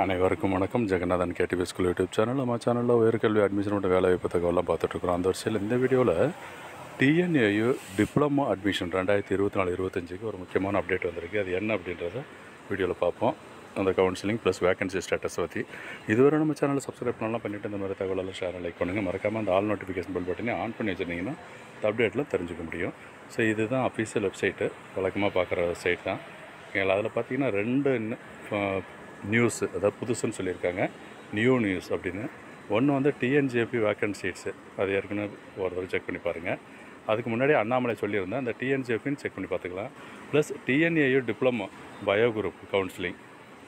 அனைவருக்கும் வணக்கம். Jeganathan KTV school YouTube channel. நம்ம சேனலில் உயர்கல்வி அட்மிஷன் மற்றும் வேலைவாய்ப்பு தகவலாம் பார்த்துட்ருக்குறோம். அந்த வரிசையில் இந்த வீடியோவில் டிஎன்ஏயு டிப்ளமோ அட்மிஷன் 2024-25க்கு ஒரு முக்கியமான அப்டேட் வந்திருக்கு. அது என்ன அப்படின்றத வீடியோவில் பார்ப்போம். அந்த கவுன்சிலிங் ப்ளஸ் வேகன்சி ஸ்டேட்டஸ் பற்றி இதுவரை நம்ம சேனலில் சப்ஸ்கிரைப் பண்ணலாம் பண்ணிவிட்டு இந்த மாதிரி தகவலெல்லாம் ஷேர் லைக் பண்ணுங்கள். மறக்காமல் அந்த ஆல் நோட்டிஃபிகேஷன் பெல் பட்டனே ஆன் பண்ணி வச்சுருந்தீங்கன்னா இந்த அப்டேட்டில் தெரிஞ்சுக்க முடியும். ஸோ இதுதான் அஃபீஷியல் வெப்சைட்டு, வழக்கமாக பார்க்குற வெப்சைட் தான். அதில் பார்த்தீங்கன்னா 2 நியூஸ், அதாவது புதுசுன்னு சொல்லியிருக்காங்க, நியூ நியூஸ் அப்படின்னு. ஒன்று வந்து டிஎன்ஜேபி வேக்கன்ட் சீட்ஸு, அது ஏற்கனவே ஒரு தடவை செக் பண்ணி பாருங்கள். அதுக்கு முன்னாடி அண்ணாமலை சொல்லியிருந்தேன், அந்த டிஎன்ஜேபின்னு செக் பண்ணி பார்த்துக்கலாம். Plus TNAU diploma bio group counselling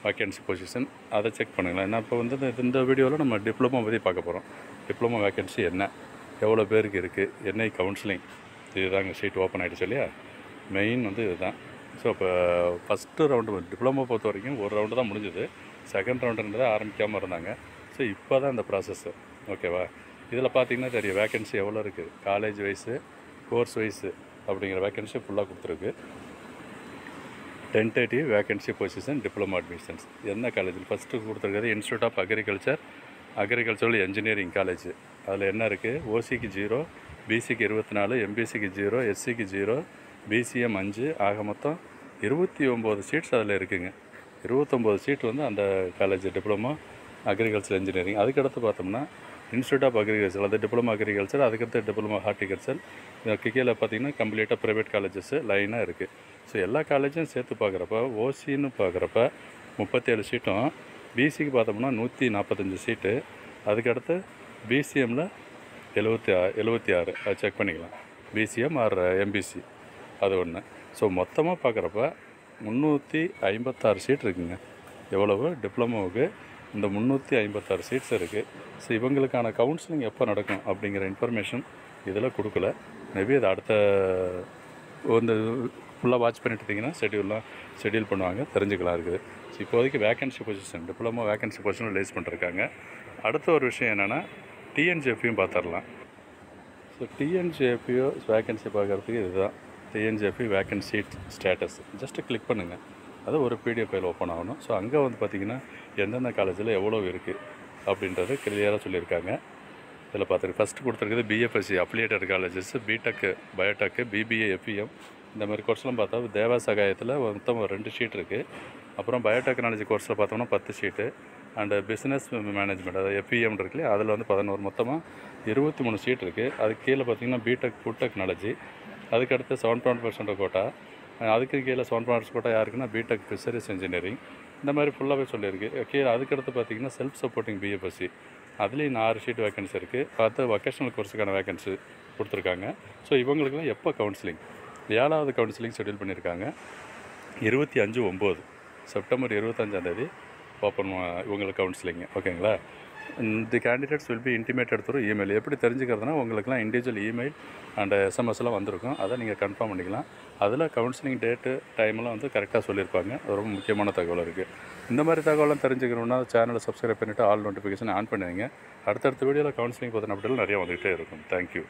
vacancy position, அதை செக் பண்ணுங்களேன். ஏன்னா இப்போ வந்து இந்த வீடியோவில் நம்ம டிப்ளமோ பற்றி பார்க்க போகிறோம். டிப்ளமோ வேக்கன்சி என்ன, எவ்வளோ பேருக்கு இருக்குது, என்ன கவுன்சிலிங், இதுதாங்க சீட் ஓப்பன் ஆகிடுச்சு இல்லையா. மெயின் வந்து இதுதான். ஸோ இப்போ ஃபஸ்ட்டு ரவுண்டு டிப்ளமோ பொறுத்த வரைக்கும் ஒரு ரவுண்டு தான் முடிஞ்சுது. செகண்ட் ரவுண்டுன்றதை ஆரம்பிக்காமல் இருந்தாங்க. ஸோ இப்போ தான் இந்த ப்ராசஸ்ஸு, ஓகேவா. இதில் பார்த்திங்கன்னா தெரியும் வேக்கன்சி எவ்வளோ இருக்குது, காலேஜ் வைஸு கோர்ஸ் வைஸு அப்படிங்கிற வேக்கன்சி ஃபுல்லாக கொடுத்துருக்கு. Tentative vacancy position diploma admissions என்ன காலேஜில் ஃபஸ்ட்டு கொடுத்துருக்குறது institute of agricultural engineering college. அதில் என்ன இருக்குது, ஓசிக்கு 0, பிசிக்கு 24, எம்பிசிக்கு 0, எஸ்சிக்கு 0, பிசிஎம் 5, ஆக மொத்தம் 29 சீட்ஸ் அதில் இருக்குதுங்க. 29 சீட் வந்து அந்த காலேஜ் டிப்ளமோ அக்ரிகல்ச்சர் இன்ஜினியரிங். அதுக்கடுத்து பார்த்தோம்னா இன்ஸ்டியூட் ஆஃப் அக்ரிகல்ச்சர், அது டிப்ளமோ அக்ரிகல்ச்சர். அதுக்கடுத்து டிப்ளமோ ஹார்டிகல்ச்சர். கீழே பார்த்திங்கன்னா கம்ப்ளீட்டாக ப்ரைவேட் காலேஜஸ்ஸு லைனாக இருக்குது. ஸோ எல்லா காலேஜும் சேர்த்து பார்க்குறப்ப ஓசின்னு பார்க்குறப்ப 37 சீட்டும், பிசிக்கு பார்த்தோம்னா 145 சீட்டு, அதுக்கடுத்து பிசிஎம்மில் 76 அது செக் பண்ணிக்கலாம், பிசிஎம் ஆர் எம்பிசி அது ஒன்று. ஸோ மொத்தமாக பார்க்குறப்ப 356 சீட் இருக்குதுங்க. எவ்வளவு டிப்ளமோவுக்கு இந்த 356 சீட்ஸ் இருக்குது. ஸோ இவங்களுக்கான கவுன்சிலிங் எப்போ நடக்கும் அப்படிங்கிற இன்ஃபர்மேஷன் இதில் கொடுக்கல. மேபி அது அடுத்த வந்து ஃபுல்லாக வாட்ச் பண்ணிட்டுருந்தீங்கன்னா ஷெட்யூல் பண்ணுவாங்க, தெரிஞ்சுக்கலாம் இருக்குது. ஸோ இப்போதைக்கு vacancy position diploma vacancy position release பண்ணிருக்காங்க. அடுத்த ஒரு விஷயம் என்னென்னா டிஎன்ஜேபியும் பார்த்துடலாம். ஸோ டிஎன்ஜேபியோ வேக்கன்சி பார்க்குறதுக்கு இதுதான் TNJP vacant seat status. Just click பண்ணுங்கள், அது ஒரு பிடிஎஃப் ஃபைல் ஓப்பன் ஆகணும். ஸோ அங்கே வந்து பார்த்திங்கன்னா எந்தெந்த காலேஜில் எவ்வளோ இருக்குது அப்படின்றது கிளியராக சொல்லியிருக்காங்க. இதில் பார்த்துருக்கு ஃபஸ்ட்டு கொடுத்துருக்குது BFSc affiliated colleges, BTech, biotech, BBA, FEM இந்த மாதிரி கோர்ஸ்லாம் பார்த்தா தேவா சகாயத்தில் மொத்தம் 2 ஷீட் இருக்குது. அப்புறம் பயோடெக்னாலஜி கோர்ஸில் பார்த்தோம்னா 10 ஷீட்டு, அண்டு பிஸ்னஸ் மேனேஜ்மெண்ட் அதாவது எஃப்இஎம் இருக்குல்லையே அதில் வந்து 11, மொத்தமாக 23 ஷீட் இருக்குது. அதுக்கு கீழே பார்த்திங்கன்னா பிடெக் ஃபுட் டெக்னாலஜி, அதுக்கடுத்து 7.5% கோட்டா, அதுக்கு கீழே 7.5% கோட்டா யாருக்குன்னா பிடெக் ஃபிஷரிஸ் இன்ஜினியரிங், இந்த மாதிரி ஃபுல்லாகவே சொல்லியிருக்கு. கீழே அதுக்கடுத்து பார்த்திங்கன்னா செல்ஃப் சப்போர்ட்டிங் பிஎஃப்எஸ்சி, அதுலேயும் 6 ஷீட் வேக்கன்சி இருக்குது. பார்த்து வொக்கேஷனல் கோர்ஸுக்கான வேக்கன்சி கொடுத்துருக்காங்க. ஸோ இவங்களுக்குலாம் எப்போ கவுன்சிலிங், 7வது கவுன்சிலிங் ஷெட்யூல் பண்ணியிருக்காங்க. 25/9 செப்டம்பர் 25ஆம் ஓப்பன் இவங்களுக்கு கவுன்சிலிங்கு, ஓகேங்களா. தி candidates will be intimated through email. எப்படி தெரிஞ்சுக்கிறதுனா உங்களுக்குலாம் இண்டிவிஜுவல் இமெயில் அண்ட் எஸ்எம்எஸ்லாம் வந்திருக்கும், அதை நீங்கள் கன்ஃபார்ம் பண்ணிக்கலாம். அதில் கவுன்சிலிங் டேட்டு டைமெல்லாம் வந்து கரெக்டாக சொல்லியிருப்பாங்க. அது ரொம்ப முக்கியமான தகவல் இருக்குது. இந்த மாதிரி தகவலாம் தெரிஞ்சுக்கணுன்னா சேனலை சப்ஸ்கிரைப் பண்ணிவிட்டு ஆல் நோட்டிஃபிகேஷன் ஆன் பண்ணுவீங்க. அடுத்தடுத்த வீடியோவில் கவுன்சிலிங் பற்றின அப்படிலாம் நிறையா வந்துகிட்டே இருக்கும். தேங்க்யூ.